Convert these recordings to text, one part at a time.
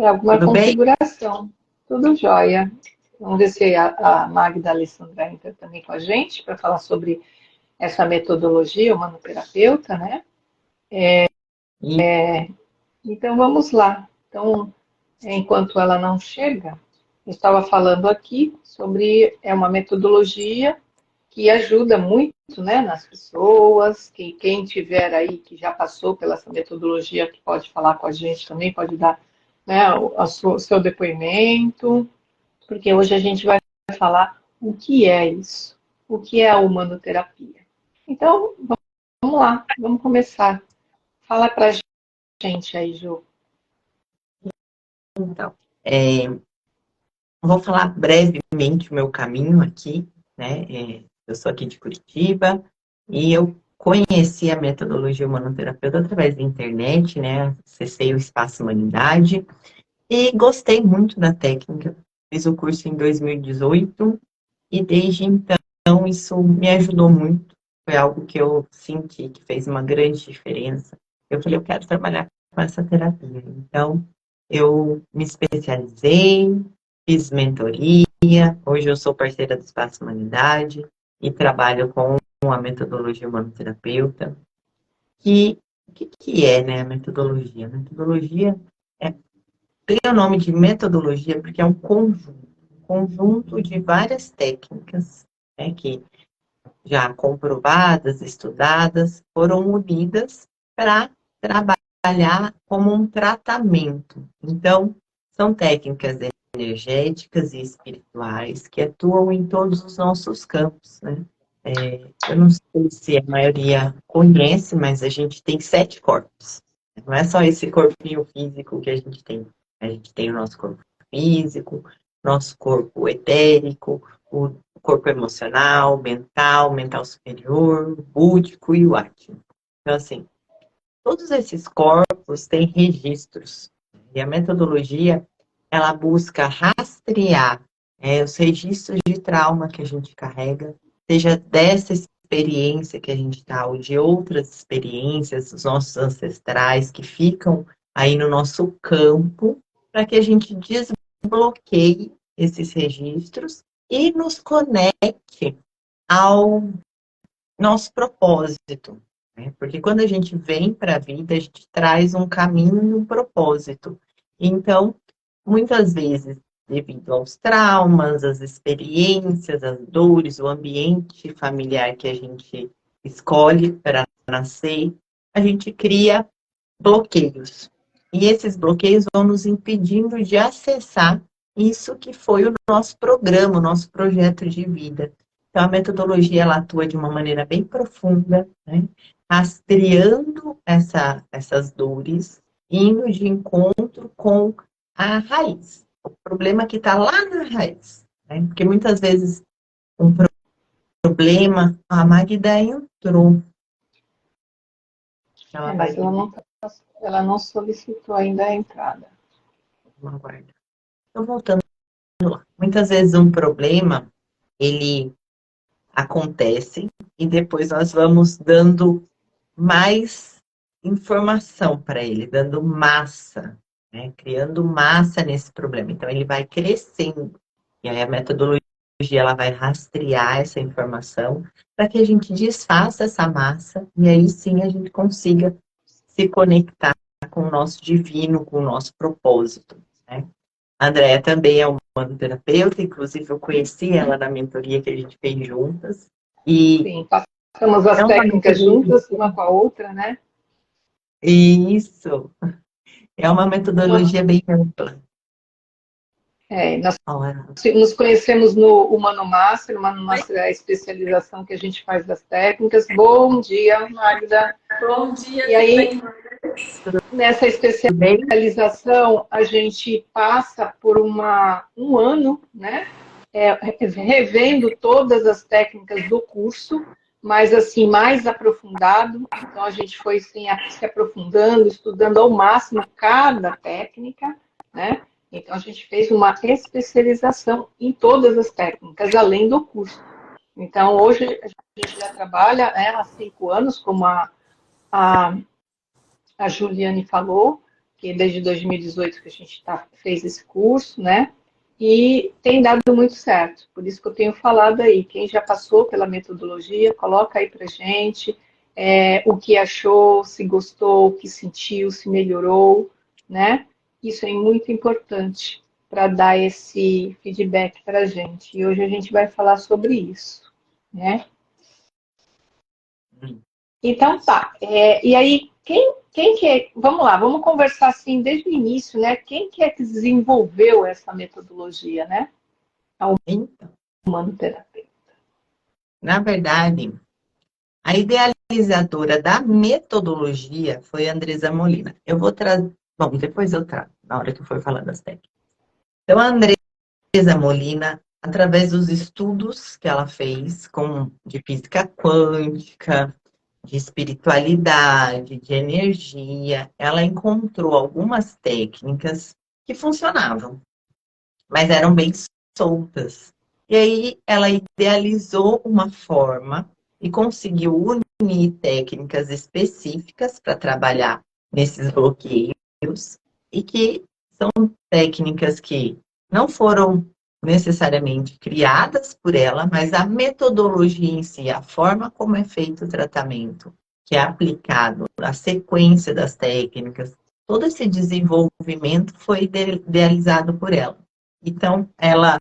Alguma Tudo bem? configuração. Tudo jóia. Vamos ver se a Magda Alessandra entra também com a gente para falar sobre essa metodologia humanoterapeuta, né? E Então vamos lá. Então, enquanto ela não chega, eu estava falando aqui sobre uma metodologia que ajuda muito, né, nas pessoas, que quem tiver aí que já passou pela essa metodologia, que pode falar com a gente também, pode dar, né, o seu depoimento, porque hoje a gente vai falar o que é isso, o que é a humanoterapia. Então, vamos lá, vamos começar. Fala pra gente aí, Ju. então, vou falar brevemente o meu caminho aqui, né? Eu sou aqui de Curitiba e eu conheci a metodologia humanoterapeuta através da internet, né? Acessei o Espaço Humanidade e gostei muito da técnica. Fiz o curso em 2018 e desde então isso me ajudou muito. Foi algo que eu senti que fez uma grande diferença. Eu falei, eu quero trabalhar com essa terapia. Então, eu me especializei, fiz mentoria, hoje eu sou parceira do Espaço Humanidade e trabalho com a metodologia humanoterapeuta. O que é, né, a metodologia? A metodologia tem o nome de metodologia porque é um conjunto de várias técnicas, né, que já comprovadas, estudadas, foram unidas para trabalhar como um tratamento. Então, são técnicas energéticas e espirituais que atuam em todos os nossos campos, né? Eu não sei se a maioria conhece, mas a gente tem 7 corpos. Não é só esse corpinho físico que a gente tem. A gente tem o nosso corpo físico, nosso corpo etérico, o corpo emocional, mental superior, búdico e o átmico. Então, assim, todos esses corpos têm registros. E a metodologia, ela busca rastrear os registros de trauma que a gente carrega, seja dessa experiência que a gente está, ou de outras experiências dos nossos ancestrais que ficam aí no nosso campo, para que a gente desbloqueie esses registros e nos conecte ao nosso propósito, né? Porque quando a gente vem para a vida, a gente traz um caminho e um propósito. Então, muitas vezes, devido aos traumas, às experiências, às dores, o ambiente familiar que a gente escolhe para nascer, a gente cria bloqueios. E esses bloqueios vão nos impedindo de acessar isso que foi o nosso programa, o nosso projeto de vida. Então, a metodologia ela atua de uma maneira bem profunda, né? Rastreando essas dores, indo de encontro com a raiz, o problema que está lá na raiz. Né? Porque muitas vezes um problema, a Magda entrou. Ela vai Mas ela não solicitou ainda a entrada. aguardar. Então, voltando lá. Muitas vezes um problema, ele acontece e depois nós vamos dando mais informação para ele, dando massa, né? Criando massa nesse problema. Então, ele vai crescendo. E aí a metodologia ela vai rastrear essa informação para que a gente desfaça essa massa e aí sim a gente consiga se conectar com o nosso divino, com o nosso propósito, né? A Andrea também é uma terapeuta, inclusive eu conheci ela na mentoria que a gente fez juntas. E Sim, passamos as é uma técnicas metodologia. juntas, uma com a outra, né? Isso, é uma Uma, metodologia bem ampla. nós Olha, nos conhecemos no Humano Master, o Humano Master é a especialização que a gente faz das técnicas. Bom dia, Magda. Bom dia, E aí, bem? nessa tudo bem? especialização, a gente passa por um ano, né? Revendo todas as técnicas do curso, mas assim, mais aprofundado. Então, a gente foi assim, se aprofundando, estudando ao máximo cada técnica, né? Então, a gente fez uma especialização em todas as técnicas, além do curso. Então, hoje, a gente já trabalha, né, há 5 anos, como a Juliane falou, que desde 2018 que a gente fez esse curso, né? E tem dado muito certo. Por isso que eu tenho falado aí. Quem já passou pela metodologia, coloca aí pra gente o que achou, se gostou, o que sentiu, se melhorou, né? Isso é muito importante para dar esse feedback para a gente. E hoje a gente vai falar sobre isso, né? Então tá. E aí, quem que é? Vamos lá, vamos conversar assim desde o início, né? Quem que é que desenvolveu essa metodologia, né? A Então, humanoterapia. na verdade, a idealizadora da metodologia foi a Andresa Molina. Eu vou trazer. Bom, depois eu trago, na hora que eu for falando das técnicas. Então, a Andresa Molina, através dos estudos que ela fez de física quântica, de espiritualidade, de energia, ela encontrou algumas técnicas que funcionavam, mas eram bem soltas. E aí ela idealizou uma forma e conseguiu unir técnicas específicas para trabalhar nesses bloqueios e que são técnicas que não foram necessariamente criadas por ela, mas a metodologia em si, a forma como é feito o tratamento, que é aplicado, a sequência das técnicas, todo esse desenvolvimento foi idealizado por ela. Então, ela,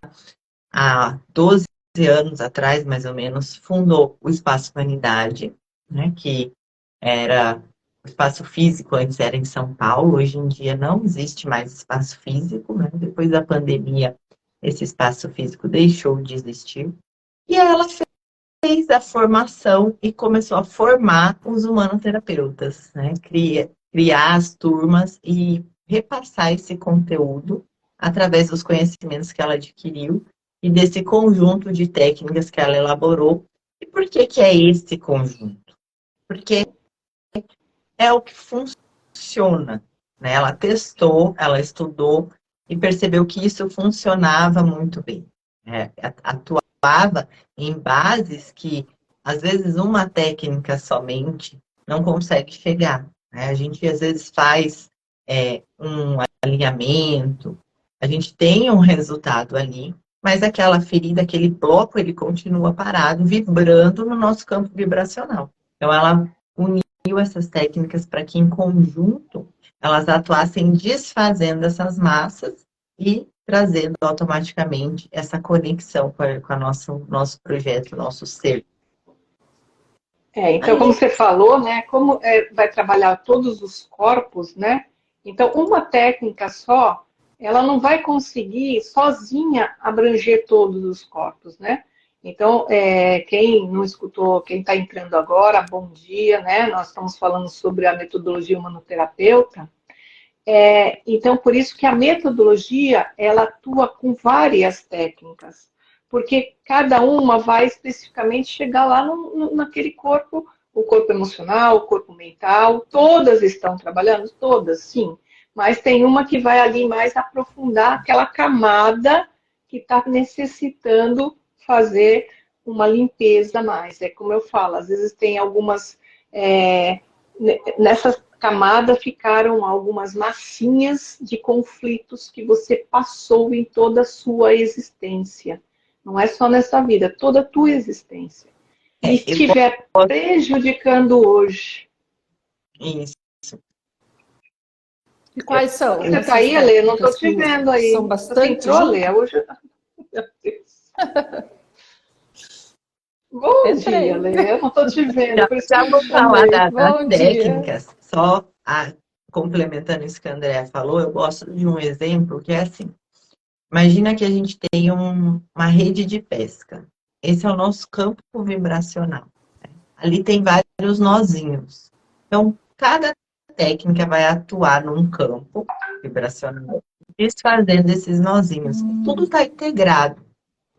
há 12 anos atrás, mais ou menos, fundou o Espaço Humanidade, né, que era o espaço físico, antes era em São Paulo, hoje em dia não existe mais espaço físico, né? Depois da pandemia, esse espaço físico deixou de existir. E ela fez a formação e começou a formar os humanoterapeutas, né? Criar as turmas e repassar esse conteúdo através dos conhecimentos que ela adquiriu e desse conjunto de técnicas que ela elaborou. E por que que é esse conjunto? Porque é o que funciona, né? Ela testou, ela estudou e percebeu que isso funcionava muito bem. Atuava em bases que, às vezes, uma técnica somente não consegue chegar, né? A gente, às vezes, faz um alinhamento, a gente tem um resultado ali, mas aquela ferida, aquele bloco, ele continua parado, vibrando no nosso campo vibracional. Então, ela uniu essas técnicas para que, em conjunto, elas atuassem desfazendo essas massas e trazendo automaticamente essa conexão com a nosso projeto, nosso ser. Então, como você falou, né? Como vai trabalhar todos os corpos, né? Então, uma técnica só, ela não vai conseguir sozinha abranger todos os corpos, né? Então, quem não escutou, quem está entrando agora, bom dia, né? Nós estamos falando sobre a metodologia humanoterapeuta. Então, por isso que a metodologia, ela atua com várias técnicas, porque cada uma vai especificamente chegar lá naquele corpo, o corpo emocional, o corpo mental, todas estão trabalhando, todas, sim, mas tem uma que vai ali mais aprofundar aquela camada que está necessitando fazer uma limpeza mais. É como eu falo, às vezes tem algumas... nessa camada ficaram algumas massinhas de conflitos que você passou em toda a sua existência. Não é só nessa vida, toda a tua existência. E estiver prejudicando hoje. Isso. E quais são? Você está aí, Alê? Não estou te vendo aí. São bastante. Você entrou, Alê? Hoje... Meu Deus. Bom dia, Alê. Eu não estou te vendo. Já vou falar das dia. técnicas, só complementando isso que a Andrea falou, eu gosto de um exemplo que é assim. Imagina que a gente tem uma rede de pesca. Esse é o nosso campo vibracional. Ali tem vários nozinhos. Então, cada técnica vai atuar num campo vibracional, desfazendo esses nozinhos. Tudo está integrado.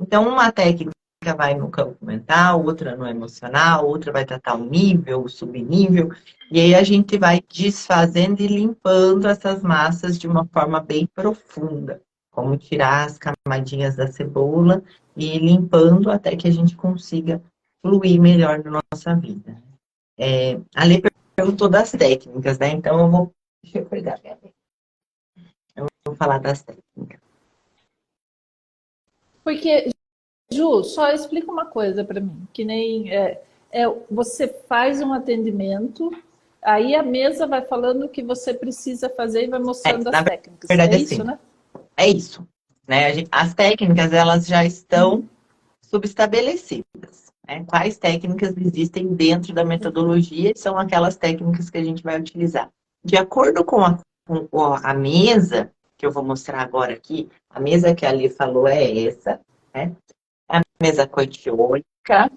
Então, uma técnica vai no campo mental, outra no emocional, outra vai tratar o nível, o subnível. E aí a gente vai desfazendo e limpando essas massas de uma forma bem profunda. Como tirar as camadinhas da cebola e ir limpando até que a gente consiga fluir melhor na nossa vida. A Lê perguntou das técnicas, né? Então eu vou... Deixa eu pegar. falar das técnicas. Porque, Ju, só explica uma coisa para mim, que nem você faz um atendimento, aí a mesa vai falando o que você precisa fazer e vai mostrando as técnicas. Verdade, É isso, assim, né? é isso, né? As técnicas, elas já estão subestabelecidas, né? Quais técnicas existem dentro da metodologia são aquelas técnicas que a gente vai utilizar. De acordo com a mesa, que eu vou mostrar agora aqui, a mesa que a Ali falou é essa, né? É a mesa coitiônica.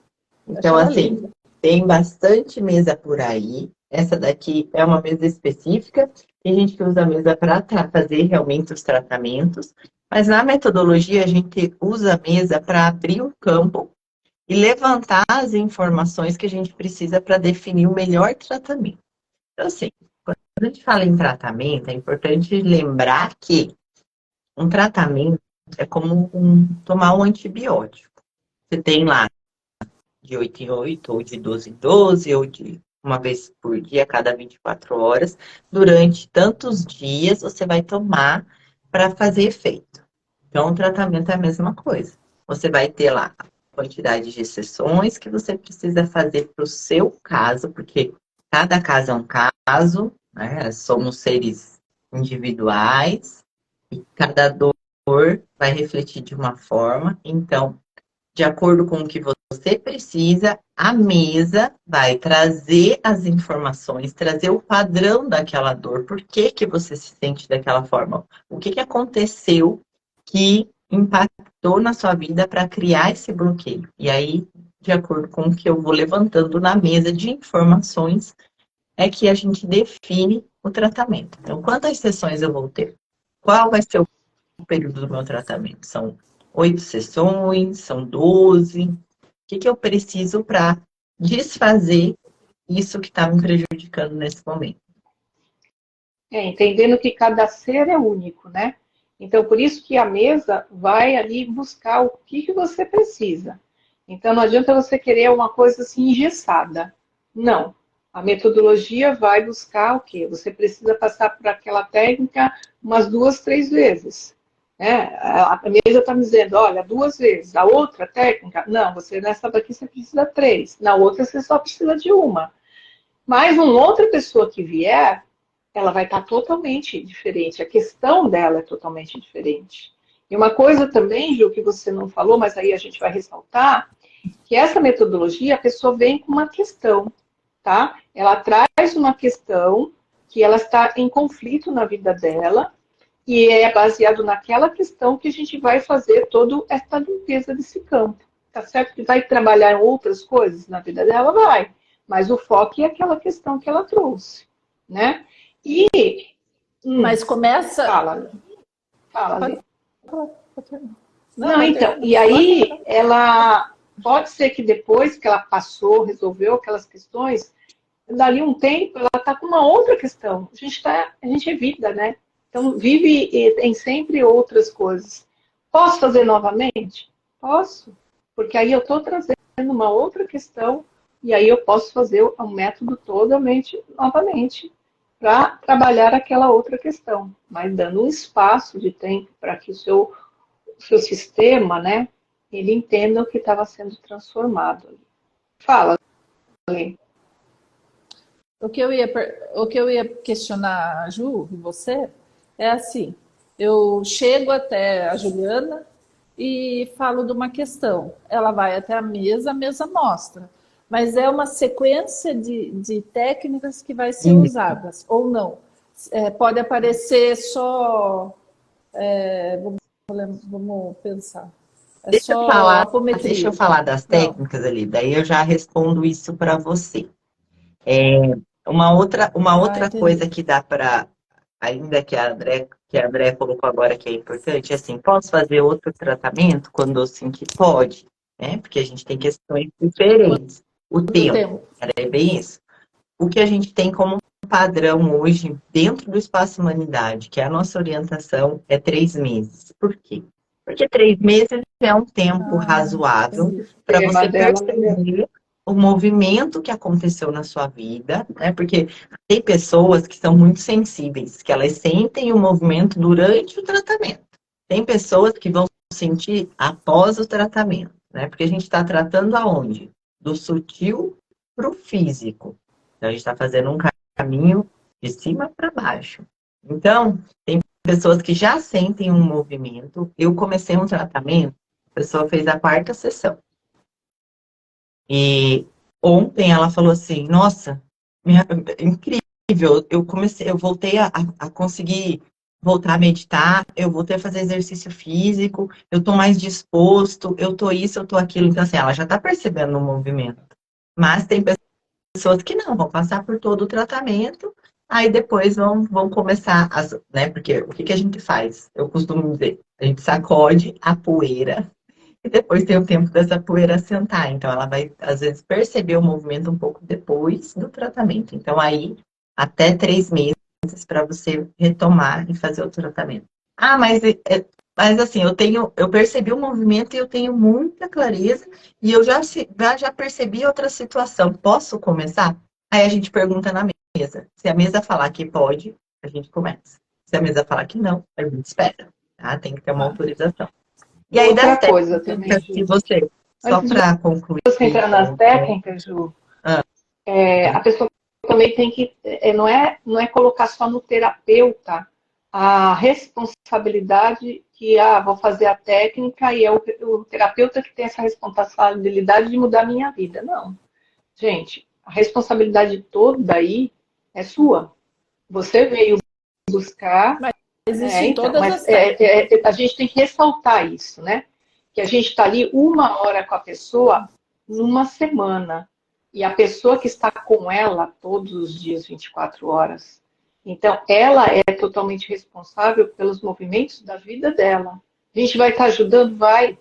Então, assim, tem bastante mesa por aí. Essa daqui é uma mesa específica. Tem gente que usa a mesa para fazer realmente os tratamentos. Mas na metodologia, a gente usa a mesa para abrir o campo e levantar as informações que a gente precisa para definir o melhor tratamento. Então, assim, quando a gente fala em tratamento, é importante lembrar que um tratamento é como tomar um antibiótico. Você tem lá de 8 em 8, ou de 12 em 12, ou de uma vez por dia, a cada 24 horas. Durante tantos dias, você vai tomar para fazer efeito. Então, o tratamento é a mesma coisa. Você vai ter lá a quantidade de sessões que você precisa fazer para o seu caso, porque cada caso é um caso, né? Somos seres individuais e cada dor vai refletir de uma forma. Então, de acordo com o que você precisa, a mesa vai trazer as informações, trazer o padrão daquela dor, por que que você se sente daquela forma, o que que aconteceu que impactou na sua vida para criar esse bloqueio. E aí, de acordo com o que eu vou levantando na mesa de informações, é que a gente define o tratamento. Então, quantas sessões eu vou ter? Qual vai ser o período do meu tratamento? São 8 sessões, são 12. O que eu preciso para desfazer isso que está me prejudicando nesse momento? Entendendo que cada ser é único, né? Então, por isso que a mesa vai ali buscar o que você precisa. Então, não adianta você querer uma coisa assim engessada. Não. A metodologia vai buscar o quê? Você precisa passar por aquela técnica umas 2, 3 vezes. Né? A mesa está me dizendo, olha, 2 vezes. A outra técnica, não, nessa daqui você precisa 3. Na outra você só precisa de uma. Mas uma outra pessoa que vier, ela vai estar totalmente diferente. A questão dela é totalmente diferente. E uma coisa também, Gil, que você não falou, mas aí a gente vai ressaltar, que essa metodologia, a pessoa vem com uma questão, tá? Ela traz uma questão que ela está em conflito na vida dela e é baseado naquela questão que a gente vai fazer toda essa limpeza desse campo. Tá certo que vai trabalhar em outras coisas na vida dela? Vai. Mas o foco é aquela questão que ela trouxe, né? E... Mas começa... Fala. Não, então, e aí ela... Pode ser que depois que ela passou, resolveu aquelas questões, dali um tempo ela está com uma outra questão. A gente é vida, né? Então vive e tem sempre outras coisas. Posso fazer novamente? Posso. Porque aí eu estou trazendo uma outra questão e aí eu posso fazer um método totalmente novamente para trabalhar aquela outra questão, mas dando um espaço de tempo para que o seu sistema, né, ele entenda o que estava sendo transformado. Fala, Lê. O que eu ia questionar, Ju, e você, é assim, eu chego até a Juliana e falo de uma questão. Ela vai até a mesa mostra. Mas é uma sequência de técnicas que vai ser usadas, ou não. Pode aparecer só... vamos pensar. Deixa eu falar das técnicas ali, daí eu já respondo isso para você. Uma outra coisa que dá para, ainda que a André colocou agora que é importante, assim, posso fazer outro tratamento quando eu sentir? Pode, né? Porque a gente tem questões diferentes. O tempo, é bem isso. O que a gente tem como padrão hoje, dentro do Espaço Humanidade, que é a nossa orientação, é 3 meses. Por quê? Porque 3 meses é um tempo razoável para você perceber o movimento que aconteceu na sua vida, né? Porque tem pessoas que são muito sensíveis, que elas sentem o movimento durante o tratamento. Tem pessoas que vão sentir após o tratamento, né? Porque a gente está tratando aonde? Do sutil para o físico. Então, a gente está fazendo um caminho de cima para baixo. Então, tem pessoas que já sentem um movimento. Eu comecei um tratamento, a pessoa fez a 4ª sessão. E ontem ela falou assim, nossa, incrível, eu voltei a conseguir voltar a meditar, eu voltei a fazer exercício físico, eu tô mais disposto, eu tô isso, eu tô aquilo. Então, assim, ela já tá percebendo o movimento. Mas tem pessoas que não, vão passar por todo o tratamento, aí depois vão começar, né? Porque o que a gente faz? Eu costumo dizer, a gente sacode a poeira e depois tem o tempo dessa poeira sentar. Então, ela vai, às vezes, perceber o movimento um pouco depois do tratamento. Então, aí, até 3 meses para você retomar e fazer o tratamento. Ah, mas assim, eu percebi o movimento e eu tenho muita clareza e eu já percebi outra situação. Posso começar? Aí a gente pergunta na mesa. Se a mesa falar que pode, a gente começa. Se a mesa falar que não, a gente espera. Tá? Tem que ter uma autorização. E aí, Outra das coisa também, técnicas que Ju. você, só Antes de para concluir. você entrar nas técnicas, Ju, Ah, a pessoa também tem que, não é colocar só no terapeuta a responsabilidade que, vou fazer a técnica e é o terapeuta que tem essa responsabilidade de mudar a minha vida. Não. Gente, a responsabilidade toda aí é sua. Você veio buscar. Mas existem Então, todas mas as técnicas. a gente tem que ressaltar isso, né? Que a gente está ali 1 hora com a pessoa numa semana. E a pessoa que está com ela todos os dias, 24 horas. Então, ela é totalmente responsável pelos movimentos da vida dela. A gente vai estar ajudando? Vai.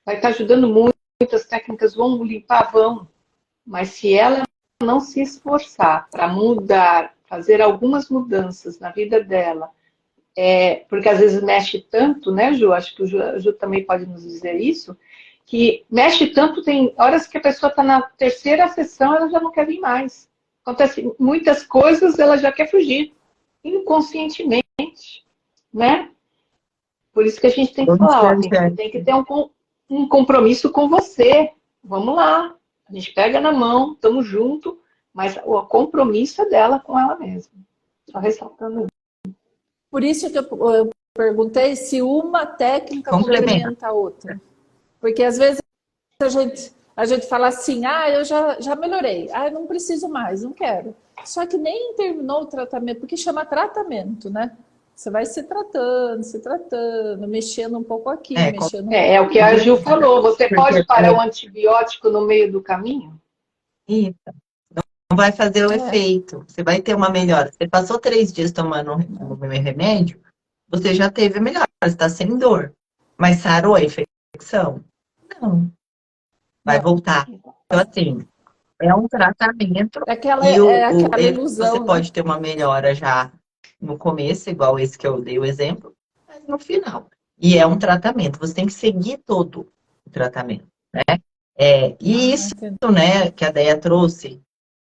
Vai estar ajudando muito. Muitas técnicas vão limpar, vão. Mas se ela não se esforçar para mudar, fazer algumas mudanças na vida dela, porque às vezes mexe tanto, né, Ju? Acho que o Ju também pode nos dizer isso, que mexe tanto, tem horas que a pessoa está na 3ª sessão, ela já não quer vir mais. Acontece muitas coisas, ela já quer fugir, inconscientemente, né? Por isso que a gente tem que falar, tem que ter um compromisso com você. Vamos lá, a gente pega na mão, estamos juntos, mas o compromisso é dela com ela mesma. Só ressaltando. Por isso que eu perguntei se uma técnica complementa a outra. Porque às vezes a gente fala assim, eu já melhorei, eu não preciso mais, não quero. Só que nem terminou o tratamento, porque chama tratamento, né? Você vai se tratando, mexendo um pouco aqui, mexendo um pouco. É o que a Ju falou, você pode parar o antibiótico no meio do caminho? Isso. Não vai fazer o efeito. Você vai ter uma melhora. Você passou 3 dias tomando o remédio, você já teve a melhora, você está sem dor. Mas sarou a infecção? Não. Vai voltar. Então, assim, é um tratamento. Aquela ilusão, você né? pode ter uma melhora já no começo, igual esse que eu dei o exemplo, mas no final. E é um tratamento. Você tem que seguir todo o tratamento, né? E isso, né, que a Deia trouxe,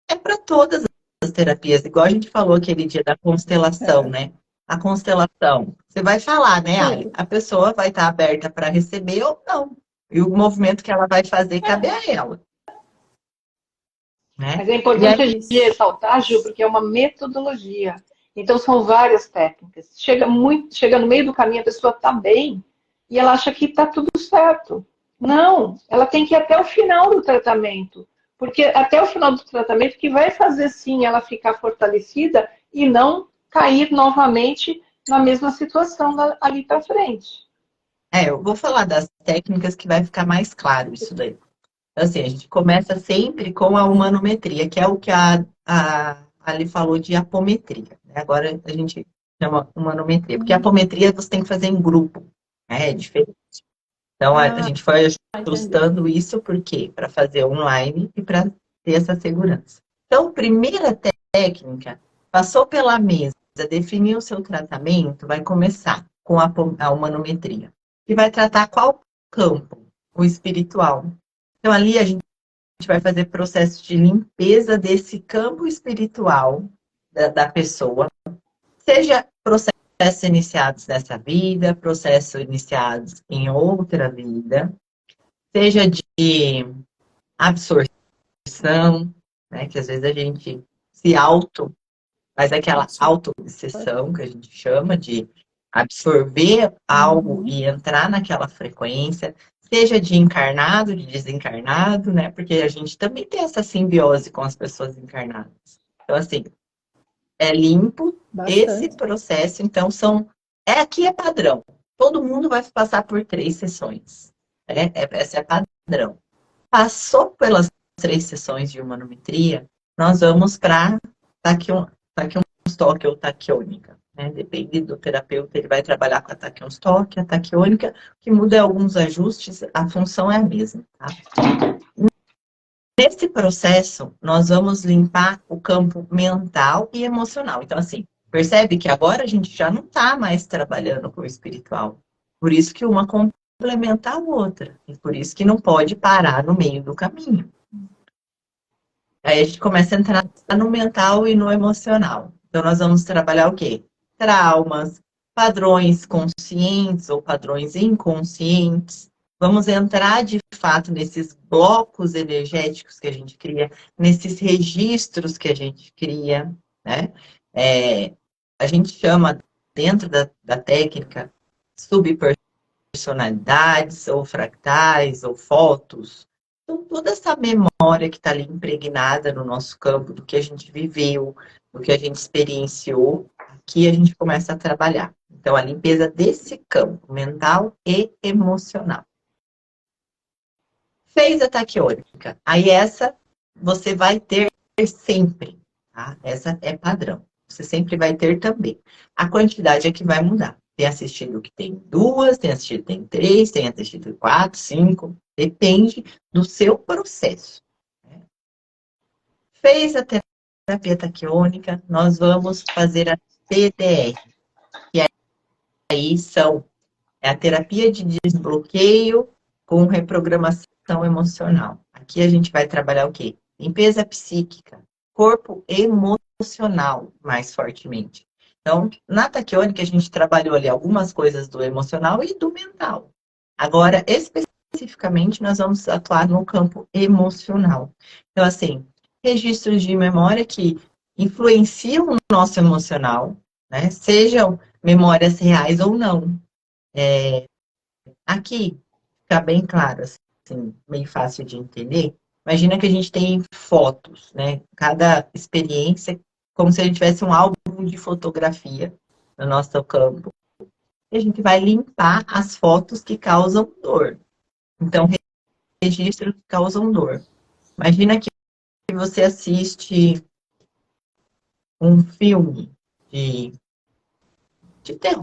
é para todas as terapias. Igual a gente falou aquele dia da constelação, né? A constelação. Você vai falar, né? A pessoa vai estar aberta para receber ou não. E o movimento que ela vai fazer cabe a ela. Né? Mas é importante a gente ressaltar, Ju, porque é uma metodologia. Então, são várias técnicas. Chega no meio do caminho, a pessoa está bem e ela acha que está tudo certo. Não, ela tem que ir até o final do tratamento. Porque até o final do tratamento que vai fazer, sim, ela ficar fortalecida e não cair novamente na mesma situação ali para frente. Eu vou falar das técnicas que vai ficar mais claro isso daí. Assim, a gente começa sempre com a humanometria, que é o que a Ali falou de apometria. Agora a gente chama humanometria, porque a apometria você tem que fazer em grupo, né? É diferente. Então a gente foi ajustando isso porque para fazer online e para ter essa segurança. Então, primeira técnica, passou pela mesa, definiu o seu tratamento, vai começar com a humanometria. E vai tratar qual campo? O espiritual. Então, ali a gente vai fazer processo de limpeza desse campo espiritual da pessoa, seja processos iniciados nessa vida, processos iniciados em outra vida, seja de absorção, né, que às vezes a gente se faz aquela auto-obsessão que a gente chama de absorver algo e entrar naquela frequência, seja de encarnado, de desencarnado, né? Porque a gente também tem essa simbiose com as pessoas encarnadas. Então, assim, é limpo esse processo, então aqui é padrão. Todo mundo vai passar por 3 sessões. Essa é padrão. Passou pelas 3 sessões de humanometria, nós vamos para taquion-stock ou taquiônica. Né? Depende do terapeuta, ele vai trabalhar com a taquion-stock, a taquiônica, o que muda é alguns ajustes, a função é a mesma. Tá? Nesse processo, nós vamos limpar o campo mental e emocional. Então, assim, percebe que agora a gente já não está mais trabalhando com o espiritual. Por isso que uma complementa a outra. E por isso que não pode parar no meio do caminho. Aí a gente começa a entrar no mental e no emocional. Então, nós vamos trabalhar o quê? Traumas, padrões conscientes ou padrões inconscientes. Vamos entrar, de fato, nesses blocos energéticos que a gente cria, nesses registros que a gente cria, né? A gente chama, dentro da técnica, subpersonalidades, ou fractais, ou fotos. Então, toda essa memória que está ali impregnada no nosso campo, do que a gente viveu, do que a gente experienciou, aqui a gente começa a trabalhar. Então, a limpeza desse campo, mental e emocional. Fez a taquiônica. Aí essa você vai ter sempre, tá? Essa é padrão. Você sempre vai ter também. A quantidade é que vai mudar. Tem assistido que tem 2, tem assistido que tem 3, tem assistido que 4, 5. Depende do seu processo. Né? Fez a terapia taquiônica, nós vamos fazer a TDR. Que aí é a terapia de desbloqueio com reprogramação emocional. Aqui a gente vai trabalhar o quê? Limpeza psíquica, corpo emocional, mais fortemente. Então, na taquiônica a gente trabalhou ali algumas coisas do emocional e do mental. Agora, especificamente, nós vamos atuar no campo emocional. Então, assim, registros de memória que influenciam o nosso emocional, né? Sejam memórias reais ou não. Aqui, fica bem claro, assim, meio fácil de entender. Imagina que a gente tem fotos, né? Cada experiência, como se a gente tivesse um álbum de fotografia no nosso campo. E a gente vai limpar as fotos que causam dor. Então, registros que causam dor. Imagina que você assiste um filme de terror.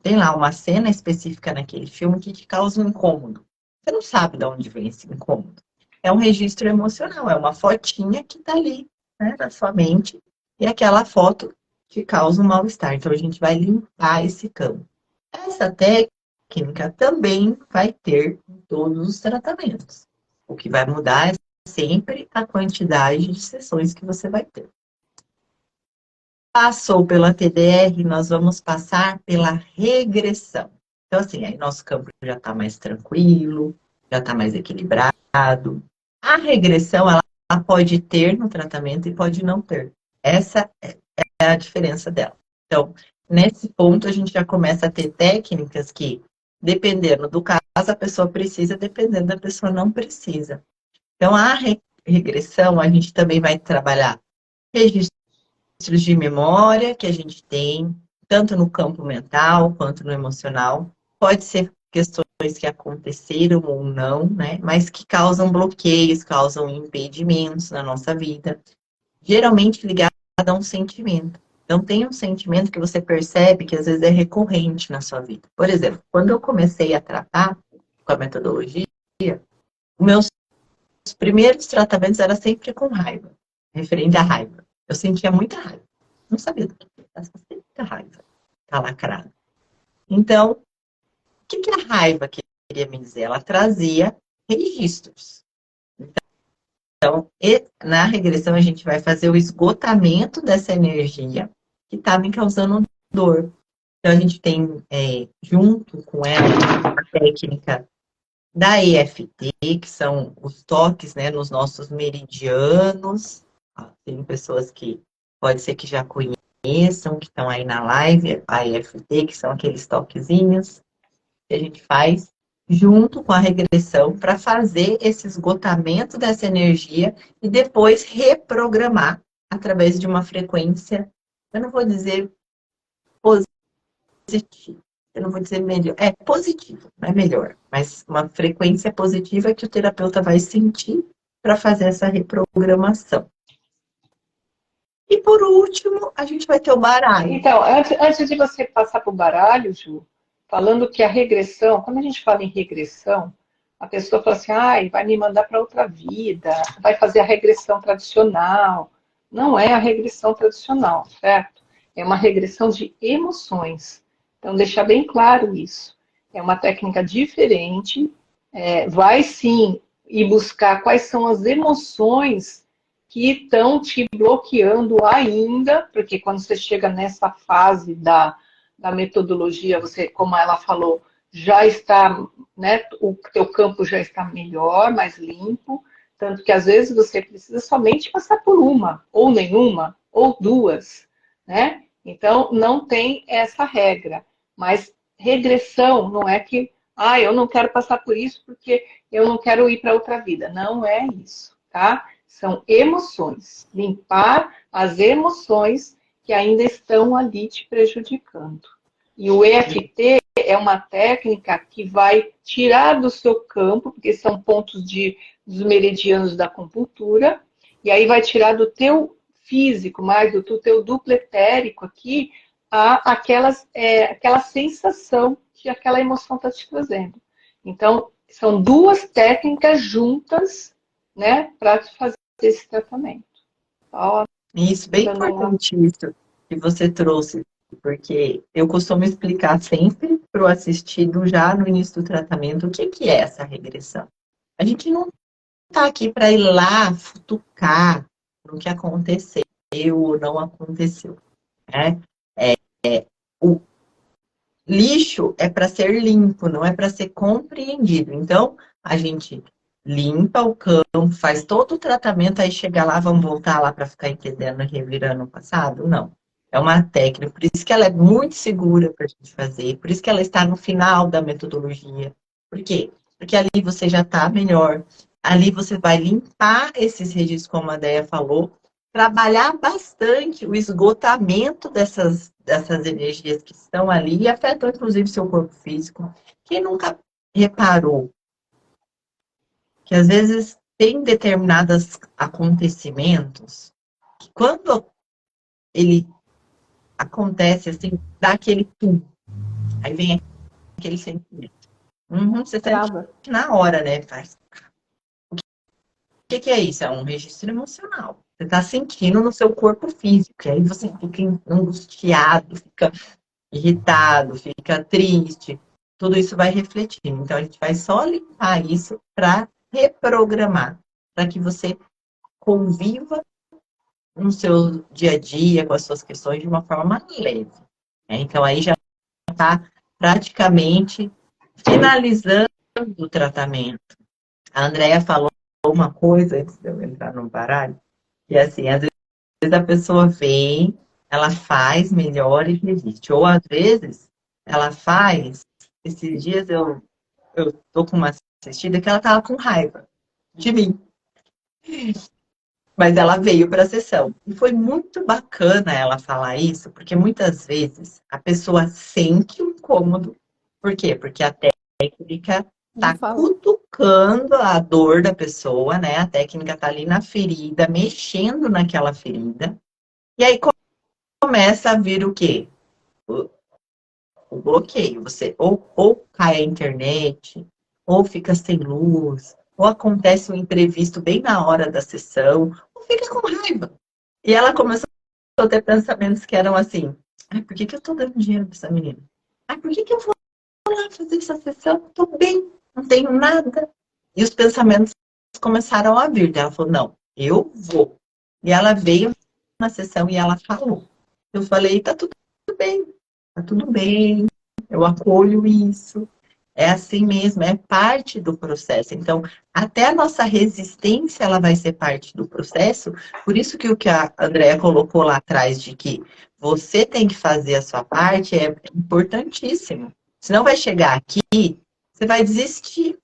Tem lá uma cena específica naquele filme que te causa um incômodo. Você não sabe de onde vem esse incômodo. É um registro emocional, é uma fotinha que está ali, né, na sua mente, e aquela foto te causa um mal-estar. Então, a gente vai limpar esse campo. Essa técnica também vai ter em todos os tratamentos. O que vai mudar é sempre a quantidade de sessões que você vai ter. Passou pela TDR, nós vamos passar pela regressão. Então, assim, aí nosso campo já está mais tranquilo, já está mais equilibrado. A regressão, ela pode ter no tratamento e pode não ter. Essa é a diferença dela. Então, nesse ponto, a gente já começa a ter técnicas que, dependendo do caso, a pessoa precisa, dependendo da pessoa não precisa. Então, a regressão, a gente também vai trabalhar registros de memória que a gente tem, tanto no campo mental quanto no emocional. Pode ser questões que aconteceram ou não, né? Mas que causam bloqueios, causam impedimentos na nossa vida. Geralmente ligado a um sentimento. Então, tem um sentimento que você percebe que às vezes é recorrente na sua vida. Por exemplo, quando eu comecei a tratar com a metodologia, os meus primeiros tratamentos eram sempre com raiva, referente à raiva. Eu sentia muita raiva. Não sabia do que era, muita raiva. Tá lacrado. Então, o que a raiva queria me dizer? Ela trazia registros. Na regressão, a gente vai fazer o esgotamento dessa energia que está me causando dor. Então, a gente tem, junto com ela, a técnica da EFT, que são os toques, né, nos nossos meridianos. Tem pessoas que pode ser que já conheçam, que estão aí na live, a EFT, que são aqueles toquezinhos que a gente faz junto com a regressão para fazer esse esgotamento dessa energia e depois reprogramar através de uma frequência, eu não vou dizer positiva, eu não vou dizer melhor, positivo, não é melhor, mas uma frequência positiva que o terapeuta vai sentir para fazer essa reprogramação. E por último, a gente vai ter o baralho. Então, antes de você passar para o baralho, Ju, falando que a regressão, quando a gente fala em regressão, a pessoa fala assim, vai me mandar para outra vida, vai fazer a regressão tradicional. Não é a regressão tradicional, certo? É uma regressão de emoções. Então, deixar bem claro isso. É uma técnica diferente, vai sim ir buscar quais são as emoções que estão te bloqueando ainda, porque quando você chega nessa fase da metodologia, você, como ela falou, já está, né, o teu campo já está melhor, mais limpo, tanto que às vezes você precisa somente passar por uma, ou nenhuma, ou duas, né? Então, não tem essa regra, mas regressão não é que, eu não quero passar por isso porque eu não quero ir para outra vida. Não é isso, tá? São emoções. Limpar as emoções que ainda estão ali te prejudicando. E o EFT é uma técnica que vai tirar do seu campo, porque são pontos dos meridianos da acupuntura, e aí vai tirar do teu físico, mais do teu duplo etérico aqui, aquela sensação que aquela emoção está te trazendo. Então, são duas técnicas juntas, né, para fazer esse tratamento. Isso, bem importante isso que você trouxe, porque eu costumo explicar sempre para o assistido, já no início do tratamento, o que é essa regressão. A gente não está aqui para ir lá futucar no que aconteceu ou não aconteceu, né? O lixo é para ser limpo, não é para ser compreendido. Então, a gente limpa o campo, faz todo o tratamento, aí chega lá, vamos voltar lá para ficar entendendo e revirando o passado? Não. É uma técnica, por isso que ela é muito segura para a gente fazer, por isso que ela está no final da metodologia. Por quê? Porque ali você já está melhor, ali você vai limpar esses registros, como a Déia falou, trabalhar bastante o esgotamento dessas energias que estão ali e afetam, inclusive, seu corpo físico. Quem nunca reparou que, às vezes, tem determinados acontecimentos que, quando ele acontece, assim, dá aquele pum, aí vem aquele sentimento. Você sente na hora, né? O que é isso? É um registro emocional. Você está sentindo no seu corpo físico. E aí você fica angustiado, fica irritado, fica triste. Tudo isso vai refletindo. Então, a gente vai só limpar isso para reprogramar. Para que você conviva no seu dia a dia com as suas questões de uma forma mais leve. Então, aí já está praticamente finalizando o tratamento. A Andrea falou uma coisa, antes de eu entrar no baralho, que assim, às vezes a pessoa vem, ela faz melhor e resiste. Ou às vezes ela faz, esses dias eu tô com uma assistida que ela tava com raiva de mim. Mas ela veio para a sessão. E foi muito bacana ela falar isso, porque muitas vezes a pessoa sente um incômodo. Por quê? Porque a técnica está cutucando a dor da pessoa, né? A técnica está ali na ferida, mexendo naquela ferida. E aí começa a vir o quê? O bloqueio. Você ou cai a internet, ou fica sem luz, ou acontece um imprevisto bem na hora da sessão, ou fica com raiva. E ela começou a ter pensamentos que eram assim: por que eu tô dando dinheiro pra essa menina? Por que eu vou lá fazer essa sessão? Tô bem, não tenho nada. E os pensamentos começaram a vir. Ela falou, não, eu vou. E ela veio na sessão e ela falou. Eu falei, tá tudo bem, tá tudo bem, eu acolho isso. É assim mesmo, é parte do processo. Então, até a nossa resistência, ela vai ser parte do processo. Por isso que o que a Andrea colocou lá atrás, de que você tem que fazer a sua parte, é importantíssimo. Senão vai chegar aqui, você vai desistir,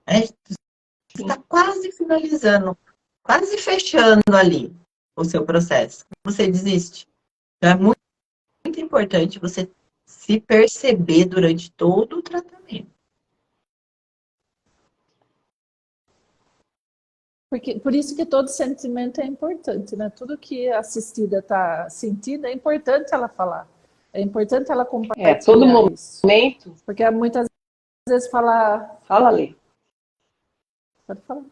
né? Você está quase finalizando, quase fechando ali o seu processo. Você desiste. Então, é muito importante você se perceber durante todo o tratamento. Porque, por isso que todo sentimento é importante, né? Tudo que a assistida está sentindo, é importante ela falar. É importante ela Todo compartilhar isso. momento. Porque muitas vezes falar... Fala, Lê. Pode falar.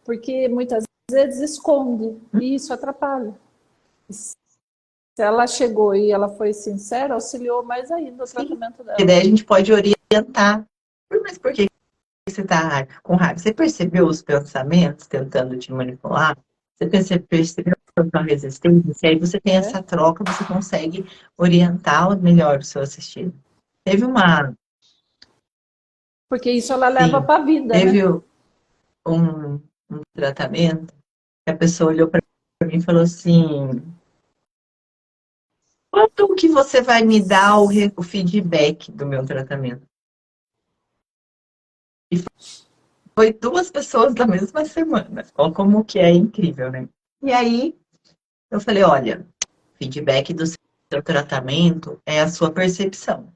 Porque muitas vezes esconde, e isso atrapalha. Se ela chegou e ela foi sincera, auxiliou mais ainda o tratamento dela. E daí a gente pode orientar. Mas por que você está com raiva? Você percebeu os pensamentos tentando te manipular? Você percebeu a sua resistência? E aí você tem essa troca, você consegue orientar melhor o seu assistido. Teve uma... Porque isso ela leva para a vida, teve né? um tratamento que a pessoa olhou para mim e falou assim: quanto que você vai me dar o feedback do meu tratamento? E foi 2 pessoas da mesma semana. Olha como que é incrível, né? E aí eu falei, olha, feedback do seu tratamento é a sua percepção.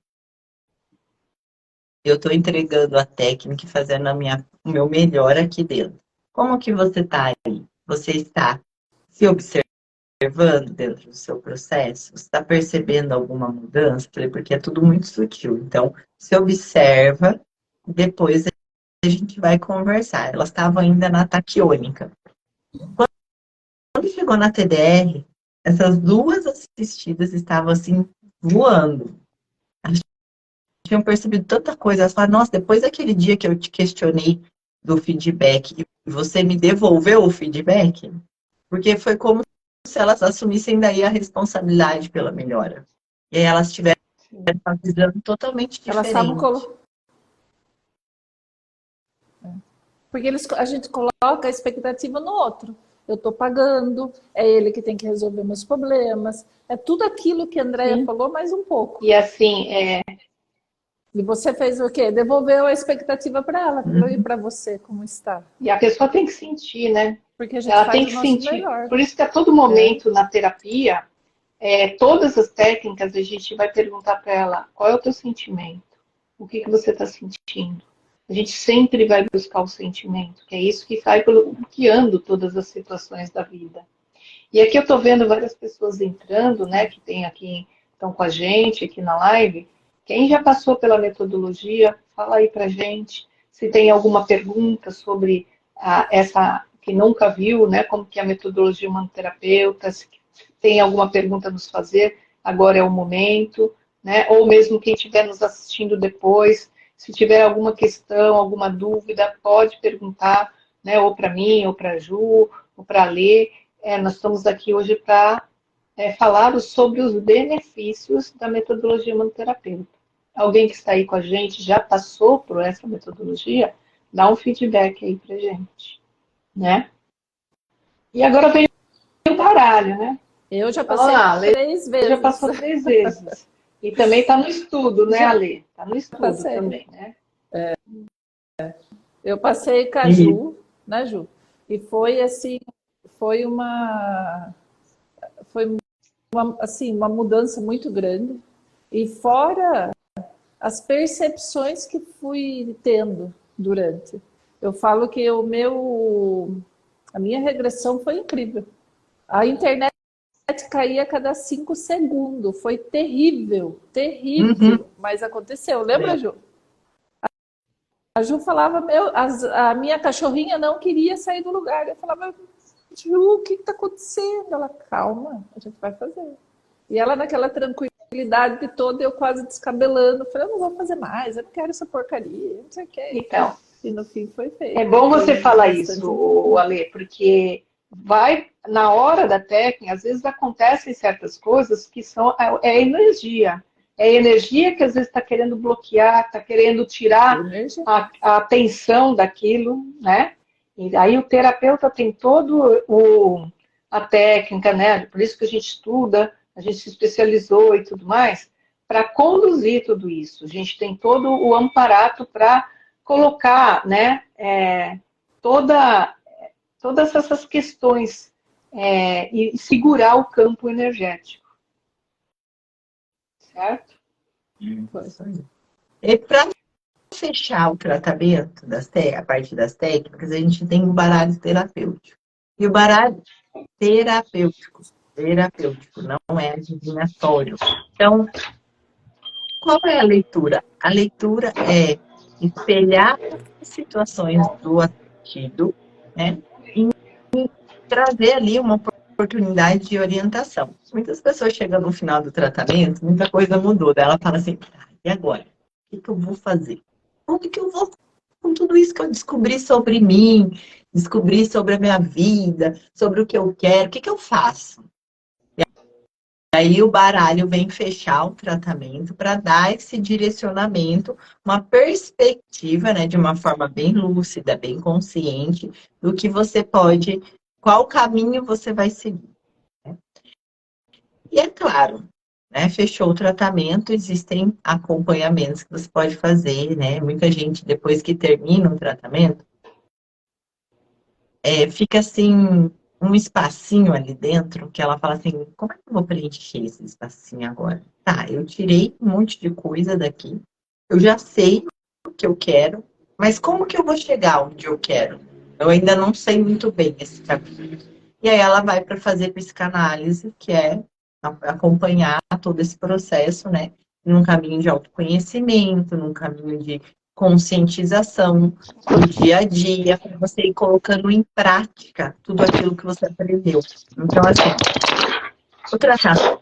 Eu estou entregando a técnica e fazendo o meu melhor aqui dentro. Como que você está aí? Você está se observando dentro do seu processo? Você está percebendo alguma mudança? Falei, porque é tudo muito sutil. Então, se observa, depois a gente vai conversar. Elas estavam ainda na taquiônica. Quando chegou na TDR, essas 2 assistidas estavam assim, voando. Elas tinham percebido tanta coisa. Elas falaram, nossa, depois daquele dia que eu te questionei do feedback e você me devolveu o feedback, porque foi como se elas assumissem daí a responsabilidade pela melhora. E aí elas tiveram uma visão totalmente Elas estavam diferente. Porque a gente coloca a expectativa no outro. Eu estou pagando, é ele que tem que resolver meus problemas. É tudo aquilo que a Andrea falou, mais um pouco. E assim, E você fez o quê? Devolveu a expectativa para ela. E para você, como está? e a pessoa tem que sentir, né? Porque a gente Ela faz tem o que nosso sentir. melhor. Por isso que a todo momento na terapia, todas as técnicas, a gente vai perguntar para ela qual é o teu sentimento, o que você está sentindo. A gente sempre vai buscar o sentimento, que é isso que vai bloqueando todas as situações da vida. E aqui eu estou vendo várias pessoas entrando, né, que tem aqui, estão com a gente aqui na live. Quem já passou pela metodologia, fala aí pra gente se tem alguma pergunta sobre essa que nunca viu, né, como que é a metodologia humanoterapeuta, se tem alguma pergunta a nos fazer, agora é o momento, né, ou mesmo quem estiver nos assistindo depois, se tiver alguma questão, alguma dúvida, pode perguntar, né, ou para mim, ou para a Ju, ou para a Lê. Nós estamos aqui hoje para falar sobre os benefícios da metodologia humanoterapeuta. Alguém que está aí com a gente já passou por essa metodologia? Dá um feedback aí para gente, né? E agora vem o baralho, né? Eu já passei 3 vezes. Já passou 3 vezes. E também está no estudo, né, Ale? Está no estudo passei. também, né? Eu passei com a Ju, né, Ju? E foi assim, foi uma assim, uma mudança muito grande. E fora as percepções que fui tendo durante. Eu falo que a minha regressão foi incrível. A internet caía a cada 5 segundos. Foi terrível, terrível. Mas aconteceu. Lembra, Ju? A Ju falava, a minha cachorrinha não queria sair do lugar. Eu falava, Ju, o que está acontecendo? Ela, calma, a gente vai fazer. E ela naquela tranquilidade toda, eu quase descabelando. Falei, eu não vou fazer mais, eu não quero essa porcaria, não sei o que. Então, e no fim foi feito. É bom você Foi falar bastante isso, Ale, porque vai na hora da técnica, às vezes acontecem certas coisas que são é energia. É energia que às vezes está querendo bloquear, está querendo tirar energia. a atenção daquilo, né? E aí o terapeuta tem todo a técnica, né? Por isso que a gente estuda, a gente se especializou e tudo mais, para conduzir tudo isso. A gente tem todo o amparato para colocar, né? Todas essas questões e segurar o campo energético, certo? E para fechar o tratamento, a parte das técnicas, a gente tem o baralho terapêutico. E o baralho terapêutico, não é adivinhatório. Então, qual é a leitura? A leitura é espelhar as situações do assistido, né? E trazer ali uma oportunidade de orientação. Muitas pessoas chegam no final do tratamento, muita coisa mudou. Daí ela fala assim, e agora? O que eu vou fazer? Como que eu vou com tudo isso que eu descobri sobre mim, descobri sobre a minha vida, sobre o que eu quero, o que eu faço? Aí o baralho vem fechar o tratamento para dar esse direcionamento, uma perspectiva, né, de uma forma bem lúcida, bem consciente, do que você pode, qual caminho você vai seguir. Né? E é claro, né, fechou o tratamento, existem acompanhamentos que você pode fazer, né? Muita gente, depois que termina o tratamento, fica assim um espacinho ali dentro que ela fala assim, como é que eu vou preencher esse espacinho agora? Tá, eu tirei um monte de coisa daqui, eu já sei o que eu quero, mas como que eu vou chegar onde eu quero? Eu ainda não sei muito bem esse caminho. E aí ela vai para fazer psicanálise, que é acompanhar todo esse processo, né? Num caminho de autoconhecimento, num caminho de conscientização do dia a dia, para você ir colocando em prática tudo aquilo que você aprendeu. Então, assim, o tratamento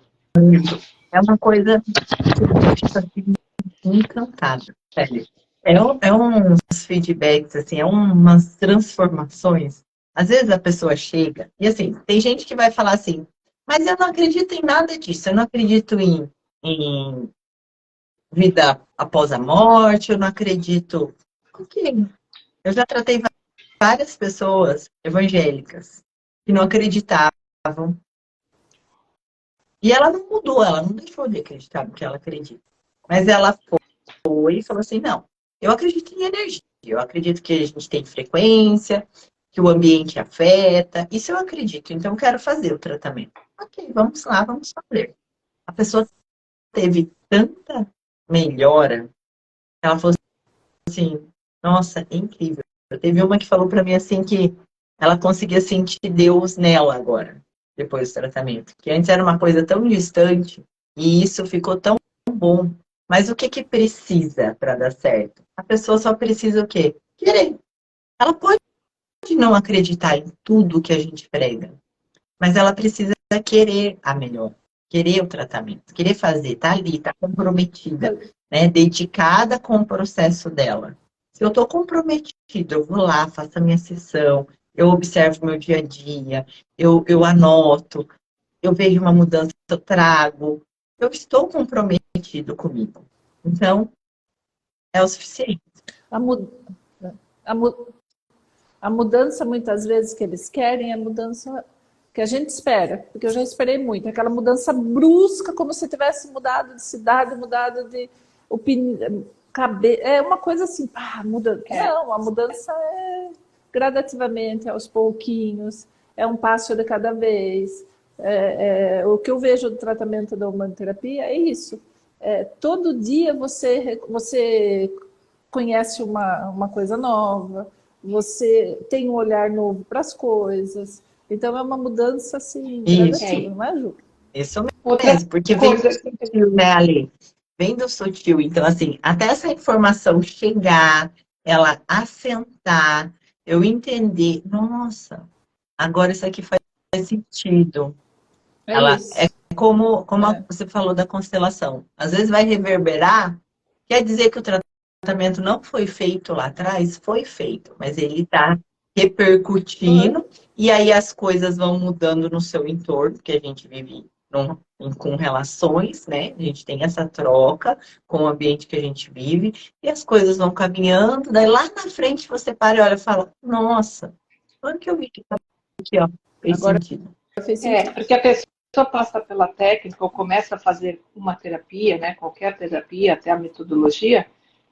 é uma coisa que você fica assim, encantada, sério. É uns feedbacks, assim, é umas transformações. Às vezes a pessoa chega, e assim, tem gente que vai falar assim, mas eu não acredito em nada disso, eu não acredito em vida após a morte, eu não acredito. Ok. Eu já tratei várias pessoas evangélicas que não acreditavam. E ela não mudou, ela não deixou de acreditar no que ela acredita. Mas ela foi e falou assim, não, eu acredito em energia, eu acredito que a gente tem frequência, que o ambiente afeta, isso eu acredito, então eu quero fazer o tratamento. Ok, vamos lá, vamos fazer. A pessoa teve tanta melhora, ela falou assim, nossa, é incrível. Teve uma que falou para mim assim que ela conseguia sentir Deus nela agora, depois do tratamento. Que antes era uma coisa tão distante e isso ficou tão bom. Mas o que que precisa para dar certo? A pessoa só precisa o quê? Querer. Ela pode não acreditar em tudo que a gente prega, mas ela precisa querer a melhor, querer o tratamento, querer fazer, tá ali, tá comprometida, né? Dedicada com o processo dela. Se eu estou comprometida, eu vou lá, faço a minha sessão, eu observo o meu dia a dia, eu anoto, eu vejo uma mudança, eu trago, eu estou comprometido comigo. Então, é o suficiente. A, mu a, mu a mudança, muitas vezes, que eles querem é a mudança que a gente espera, porque eu já esperei muito, aquela mudança brusca, como se tivesse mudado de cidade, mudado de opinião, é uma coisa assim, pá, muda. Não, a mudança é gradativamente, aos pouquinhos, é um passo de cada vez. O que eu vejo do tratamento da humanoterapia é isso. Todo dia você conhece uma coisa nova, você tem um olhar novo para as coisas. Então é uma mudança assim, gradativa, não é, Ju? Isso Outra mesmo, porque vem coisa. do sutil, né, Ali? Vem do sutil. Então, assim, até essa informação chegar, ela assentar, eu entender, nossa, agora isso aqui faz sentido. É Ela é isso. como você falou da constelação. Às vezes vai reverberar, quer dizer que o tratamento tratamento não foi feito lá atrás, foi feito, mas ele está repercutindo, e aí as coisas vão mudando no seu entorno, porque a gente vive com relações, né? A gente tem essa troca com o ambiente que a gente vive, e as coisas vão caminhando, daí lá na frente você para e olha e fala, nossa, quando que eu vi que tá aqui, ó, fez Agora sentido. fez sentido. Porque a pessoa passa pela técnica ou começa a fazer uma terapia, né, qualquer terapia, até a metodologia,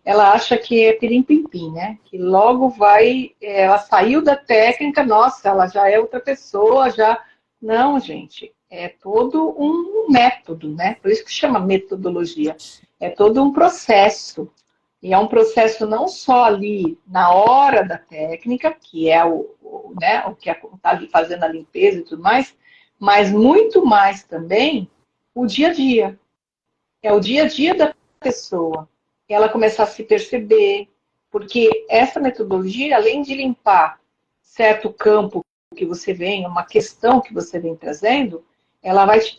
ela acha que é pirim-pim-pim, né? Que logo vai, ela saiu da técnica, nossa, ela já é outra pessoa, já... Não, gente, é todo um método, né? Por isso que chama metodologia. É todo um processo. E é um processo não só ali na hora da técnica, que é né, o que está ali fazendo a limpeza e tudo mais, mas muito mais também o dia a dia. É o dia a dia da pessoa. Ela começar a se perceber, porque essa metodologia, além de limpar certo campo que você vem, uma questão que você vem trazendo, ela vai te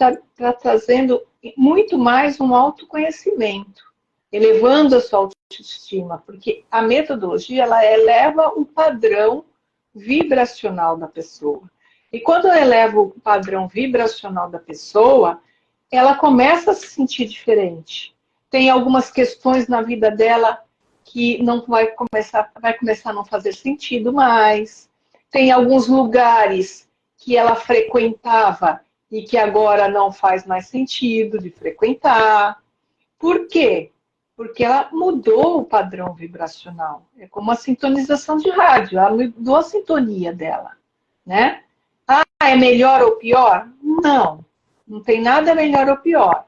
trazendo muito mais um autoconhecimento, elevando a sua autoestima, porque a metodologia, ela eleva o padrão vibracional da pessoa. E quando ela eleva o padrão vibracional da pessoa, ela começa a se sentir diferente. Tem algumas questões na vida dela que não vai começar a não fazer sentido mais. Tem alguns lugares que ela frequentava e que agora não faz mais sentido de frequentar. Por quê? Porque ela mudou o padrão vibracional. É como uma sintonização de rádio, ela mudou a sintonia dela, né? Ah, é melhor ou pior? Não, não tem nada melhor ou pior.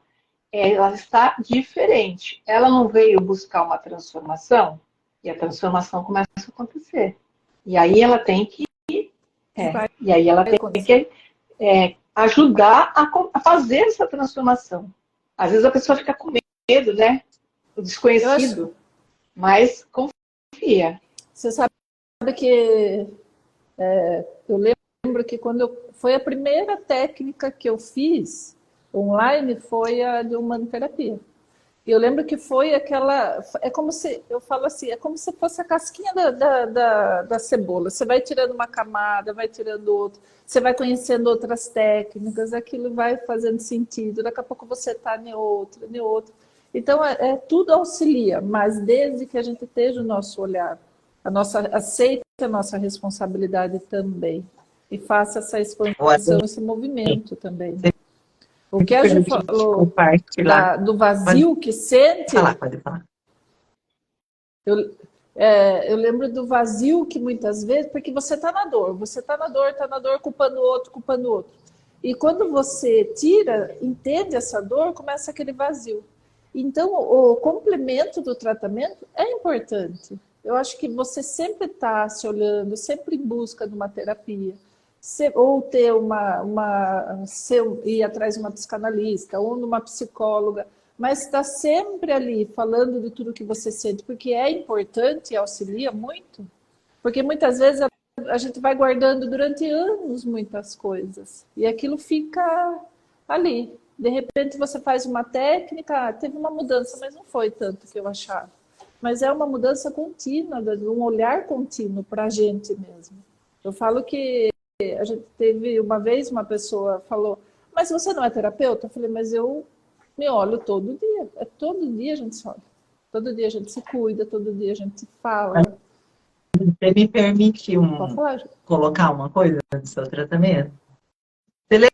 Ela está diferente. Ela não veio buscar uma transformação e a transformação começa a acontecer. E aí ela tem que ajudar a fazer essa transformação. Às vezes a pessoa fica com medo, né? O desconhecido, mas confia. Você sabe que eu lembro que foi a primeira técnica que eu fiz online foi a de humanoterapia. E eu lembro que foi aquela... É como se, eu falo assim, é como se fosse a casquinha da cebola. Você vai tirando uma camada, vai tirando outra, você vai conhecendo outras técnicas, aquilo vai fazendo sentido, daqui a pouco você está em outra. Então, tudo auxilia, mas desde que a gente esteja o nosso olhar, aceite a nossa responsabilidade também, e faça essa expansão, esse movimento também. O que a gente falou do vazio que sente... Pode falar. Eu lembro do vazio que muitas vezes... Porque você está na dor, culpando o outro. E quando você tira, entende essa dor, começa aquele vazio. Então, o complemento do tratamento é importante. Eu acho que você sempre está se olhando, sempre em busca de uma terapia, ou ter ir atrás de uma psicanalista, ou de uma psicóloga, mas está sempre ali falando de tudo que você sente, porque é importante e auxilia muito, porque muitas vezes a gente vai guardando durante anos muitas coisas, e aquilo fica ali. De repente você faz uma técnica, teve uma mudança, mas não foi tanto que eu achava. Mas é uma mudança contínua, um olhar contínuo para a gente mesmo. Eu falo que a gente teve uma vez, uma pessoa falou, mas você não é terapeuta? Eu falei, mas eu me olho todo dia. Todo dia a gente se olha. Todo dia a gente se cuida, todo dia a gente fala. Você me permite colocar uma coisa no seu tratamento? Você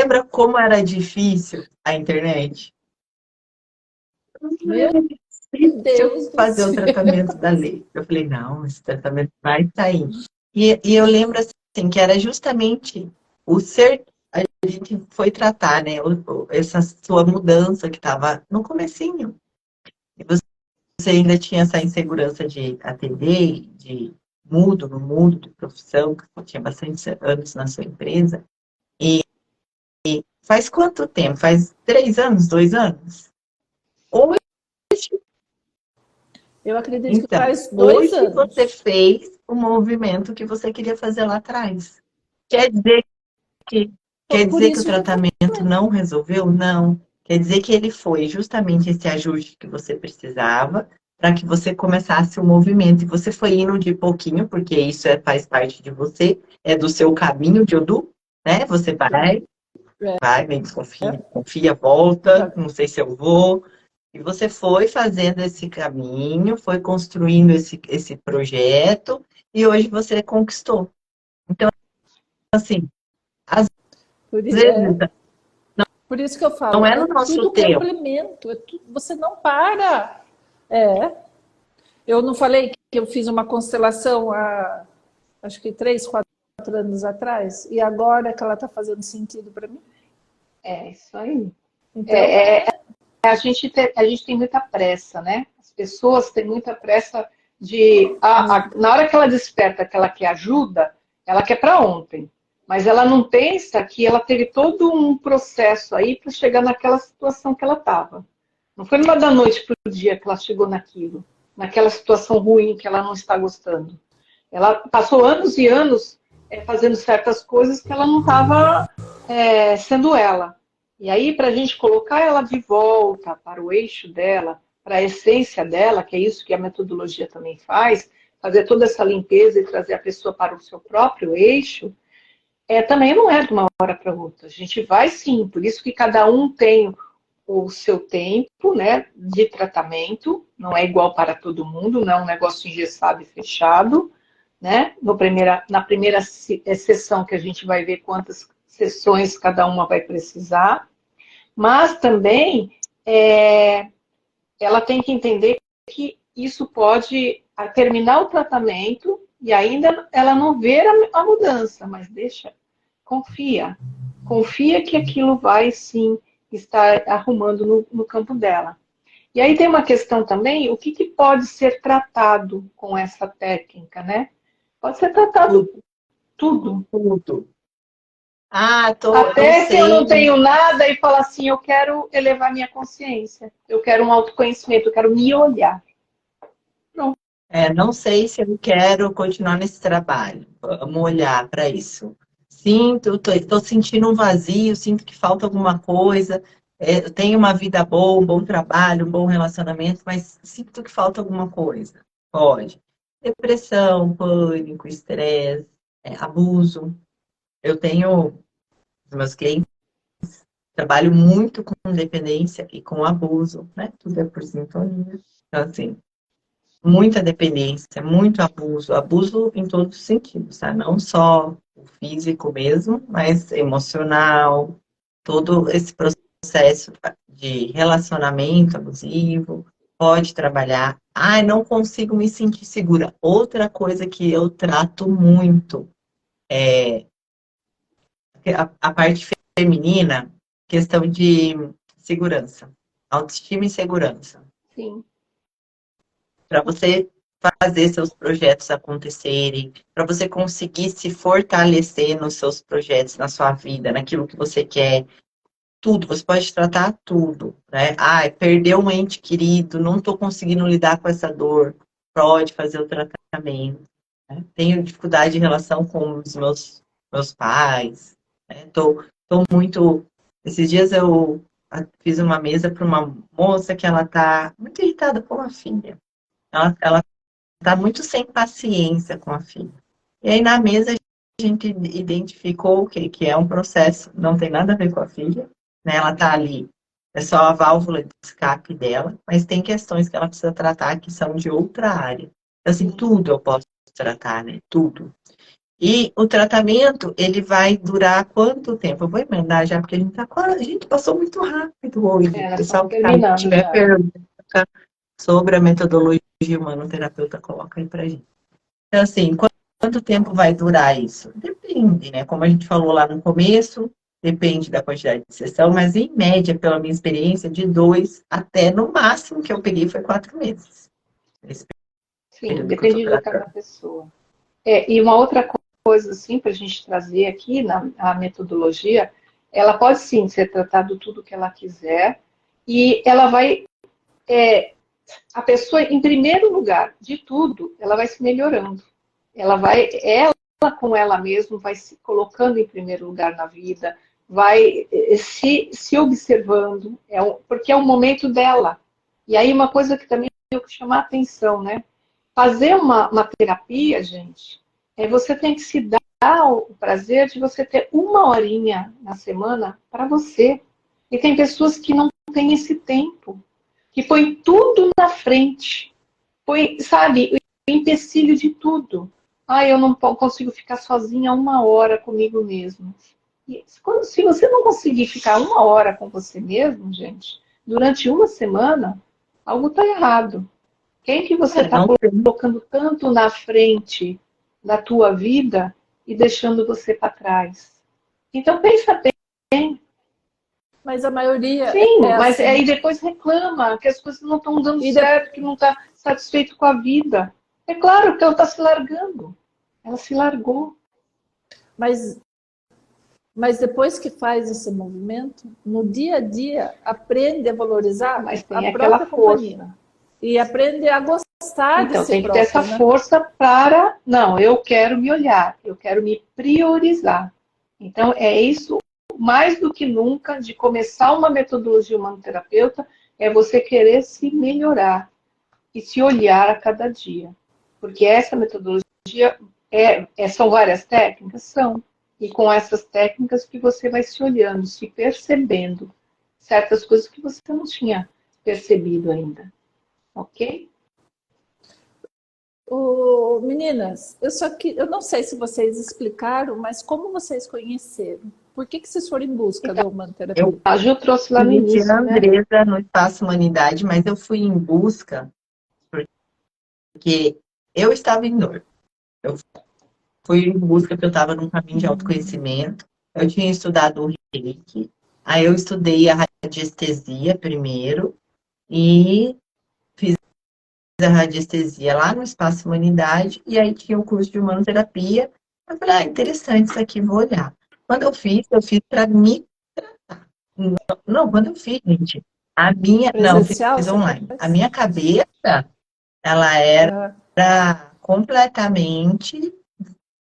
lembra como era difícil a internet? Meu Deus fazer o tratamento da lei. Eu falei, não, esse tratamento vai sair. E eu lembro assim, que era justamente a gente foi tratar, né, essa sua mudança que estava no comecinho. E você ainda tinha essa insegurança de atender, de no mundo de profissão, que você tinha bastante anos na sua empresa. E faz quanto tempo? Faz 3 anos, 2 anos? Hoje, eu acredito que faz 2 anos. Você fez o movimento que você queria fazer lá atrás. Quer dizer que o tratamento não resolveu? Não. Quer dizer que ele foi justamente esse ajuste que você precisava para que você começasse o movimento. E você foi indo de pouquinho, porque isso faz parte de você, é do seu caminho de Odu, né? Você vem, confia, volta, não sei se eu vou. E você foi fazendo esse caminho, foi construindo esse projeto, e hoje você conquistou. Então, assim, às Por, vezes por isso que eu falo, não é é no nosso tudo tempo. complemento, você não para. É. Eu não falei que eu fiz uma constelação há, acho que 3, 4 anos atrás, e agora que ela está fazendo sentido para mim? É isso aí. Então, A gente tem muita pressa, né? As pessoas têm muita pressa de. Na hora que ela desperta que ela quer ajuda, ela quer para ontem. Mas ela não pensa que ela teve todo um processo aí para chegar naquela situação que ela estava. Não foi numa da noite para o dia que ela chegou naquilo, naquela situação ruim que ela não está gostando. Ela passou anos e anos fazendo certas coisas que ela não estava sendo ela. E aí, para a gente colocar ela de volta para o eixo dela, para a essência dela, que é isso que a metodologia também faz, fazer toda essa limpeza e trazer a pessoa para o seu próprio eixo, também não é de uma hora para outra. A gente vai sim, por isso que cada um tem o seu tempo, né, de tratamento, não é igual para todo mundo, não é um negócio engessado e fechado, né? Na primeira sessão que a gente vai ver quantas sessões cada uma vai precisar, mas também ela tem que entender que isso pode terminar o tratamento e ainda ela não ver a mudança, mas confia que aquilo vai sim estar arrumando no campo dela. E aí tem uma questão também, o que pode ser tratado com essa técnica, né? Pode ser tratado tudo. Tudo. Eu Até se eu sei. não tenho nada e falar assim, eu quero elevar minha consciência, eu quero um autoconhecimento, eu quero me olhar. Pronto. Não sei se eu quero continuar nesse trabalho. Vamos olhar para isso. Estou sentindo um vazio, sinto que falta alguma coisa. Eu tenho uma vida boa, um bom trabalho, um bom relacionamento, mas sinto que falta alguma coisa. Pode. Depressão, pânico, estresse, abuso. Eu tenho os meus clientes, trabalho muito com dependência e com abuso, né? Tudo é por sintonia. Então, assim, muita dependência, muito abuso, abuso em todos os sentidos, tá? Não só o físico mesmo, mas emocional, todo esse processo de relacionamento abusivo, pode trabalhar. Ai, não consigo me sentir segura. Outra coisa que eu trato muito é a parte feminina, questão de segurança, autoestima e segurança. Sim. Para você fazer seus projetos acontecerem, para você conseguir se fortalecer nos seus projetos, na sua vida, naquilo que você quer. Tudo, você pode tratar tudo, né? Ah, perdeu um ente querido, não estou conseguindo lidar com essa dor, pode fazer o tratamento. Né? Tenho dificuldade em relação com os meus pais, né? Tô muito... Esses dias eu fiz uma mesa para uma moça que ela tá muito irritada com a filha. Ela tá muito sem paciência com a filha. E aí na mesa a gente identificou que é um processo, não tem nada a ver com a filha, né? Ela tá ali, é só a válvula de escape dela, mas tem questões que ela precisa tratar que são de outra área. Então, assim, tudo eu posso tratar, né? Tudo. E o tratamento, ele vai durar quanto tempo? Eu vou emendar já, porque a gente passou muito rápido hoje. O Nós pessoal estamos que tá aí, terminando tiver já. pergunta sobre a metodologia humanoterapeuta, coloca aí pra gente. Então, assim, quanto tempo vai durar isso? Depende, né? Como a gente falou lá no começo, depende da quantidade de sessão, mas em média, pela minha experiência, de 2 até no máximo que eu peguei foi 4 meses. Esse Sim, período que eu tô depende de cada tratando. pessoa. E uma outra coisa, assim, para a gente trazer aqui na metodologia, ela pode sim ser tratado tudo que ela quiser, e ela vai, a pessoa, em primeiro lugar de tudo, ela vai se melhorando. Ela com ela mesma, vai se colocando em primeiro lugar na vida, vai se observando, porque é o momento dela. E aí uma coisa que também que chamar atenção, né? Fazer uma terapia, gente, você tem que se dar o prazer de você ter uma horinha na semana para você. E tem pessoas que não têm esse tempo, que põem tudo na frente. Põe, sabe, o empecilho de tudo. Eu não consigo ficar sozinha uma hora comigo mesmo. E se você não conseguir ficar uma hora com você mesmo, gente, durante uma semana, algo está errado. Quem que você está colocando tanto na frente da tua vida e deixando você para trás? Então pensa bem. Mas a maioria Sim, mas assim. aí depois reclama que as coisas não estão dando certo, que não está satisfeito com a vida. É claro que ela está se largando. Ela se largou. Mas depois que faz esse movimento, no dia a dia, aprende a valorizar Mas a tem aquela própria companhia. força. E aprende a gostar de Então, si tem que ter próprio, essa né? força para... Não, eu quero me olhar, eu quero me priorizar. Então, é isso, mais do que nunca, de começar uma metodologia humanoterapeuta, é você querer se melhorar e se olhar a cada dia. Porque essa metodologia são várias técnicas? São. E com essas técnicas que você vai se olhando, se percebendo certas coisas que você não tinha percebido ainda. Ok? Meninas, eu não sei se vocês explicaram, mas como vocês conheceram? Por que vocês foram em busca da humanoterapia? A Ju trouxe lá no Conheci início, a né? Andresa no Espaço Humanidade, mas eu fui em busca porque eu estava em dor. Eu fui em busca porque eu estava num caminho de autoconhecimento. Eu tinha estudado o Reiki, aí eu estudei a radiestesia primeiro e fiz a radiestesia lá no Espaço Humanidade, e aí tinha o curso de humanoterapia. Eu falei, interessante isso aqui, vou olhar. Quando eu fiz para mim. Não, quando eu fiz, gente, não, eu Presencial, fiz você online. A fez? minha cabeça, ela era completamente,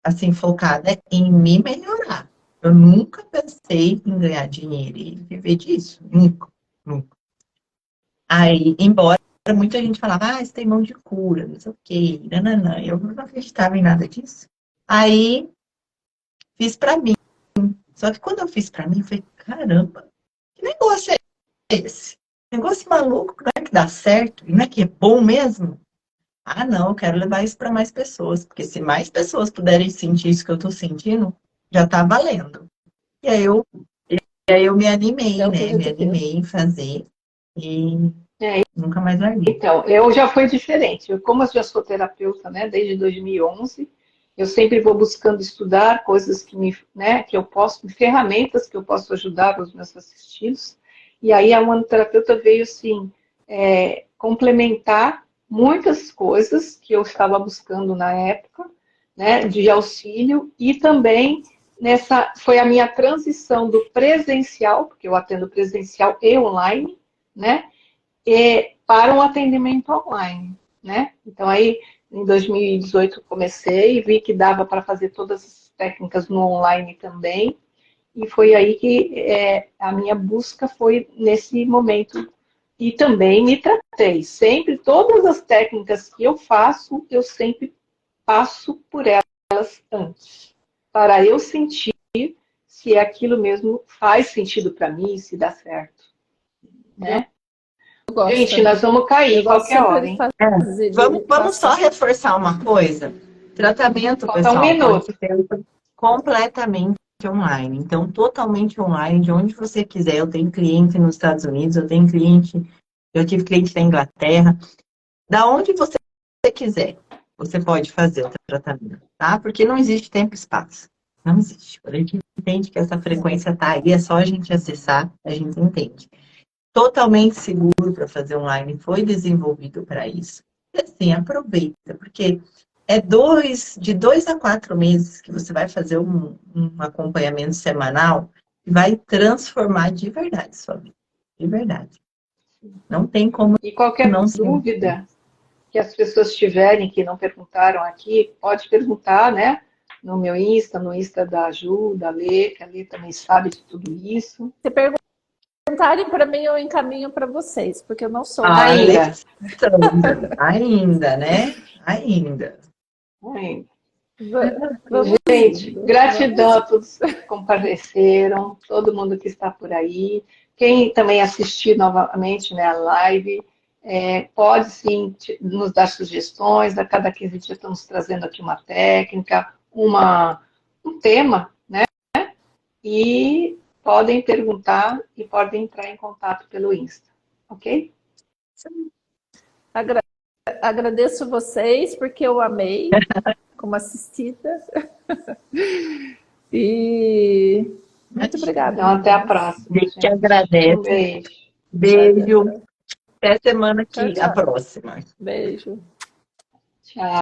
assim, focada em me melhorar. Eu nunca pensei em ganhar dinheiro e viver disso. Nunca, nunca. Aí, embora muita gente falava, você tem mão de cura, não sei o quê, nananã. Eu não acreditava em nada disso. Aí, fiz pra mim. Só que quando eu fiz pra mim, eu falei, caramba, que negócio é esse? Negócio maluco, não é que dá certo? E não é que é bom mesmo? Ah, não, eu quero levar isso para mais pessoas, porque se mais pessoas puderem sentir isso que eu estou sentindo, já está valendo. E aí eu me animei, É o que a né? Me gente pensa. animei em fazer e É, nunca mais larguei. então, eu já fui diferente. Como eu já sou terapeuta, né, desde 2011, eu sempre vou buscando estudar coisas que eu posso, ferramentas que eu posso ajudar os meus assistidos. E aí a humanoterapeuta veio, assim, complementar muitas coisas que eu estava buscando na época, né, de auxílio, e também foi a minha transição do presencial, porque eu atendo presencial e online, né, para um atendimento online, né? Então aí em 2018 comecei e vi que dava para fazer todas as técnicas no online também, e foi aí que a minha busca foi nesse momento. E também me tratei. Sempre, todas as técnicas que eu faço, eu sempre passo por elas antes, para eu sentir se aquilo mesmo faz sentido para mim, se dá certo, Eu né? gosto Gente, nós também. vamos Eu cair gosto qualquer sempre hora, de hein? fazer, de Vamos só passar. reforçar uma coisa. Tratamento, Falta um pessoal, pode minuto. ser feito completamente online. Então, totalmente online, de onde você quiser. Eu tenho cliente nos Estados Unidos, eu tive cliente na Inglaterra. Da onde você quiser, você pode fazer o tratamento, tá? Porque não existe tempo e espaço. Não existe. Quando a gente entende que essa frequência tá aí, é só a gente acessar, a gente entende. Totalmente seguro para fazer online, foi desenvolvido para isso. E assim, aproveita, porque de 2 a 4 meses que você vai fazer um acompanhamento semanal que vai transformar de verdade sua vida. De verdade. Não tem como E qualquer não se envolver. dúvida que as pessoas tiverem que não perguntaram aqui, pode perguntar, né? No meu Insta, no Insta da Ju, da Lê, que a Lê também sabe de tudo isso. Você pergunta perguntarem para mim, eu encaminho para vocês, porque eu não sou. Ainda. Ainda, né? Ainda. Vamos Gente, indo. gratidão a todos que compareceram, todo mundo que está por aí. Quem também assistir novamente, né, a live, pode sim nos dar sugestões. A cada 15 dias estamos trazendo aqui uma técnica, um tema, né? E podem perguntar e podem entrar em contato pelo Insta, ok? Agradeço vocês, porque eu amei como assistida. E muito obrigada. Então, até a próxima, A gente gente. agradece. Um beijo. Beijo. Até semana Tchau, que a tchau. próxima. Beijo. Tchau.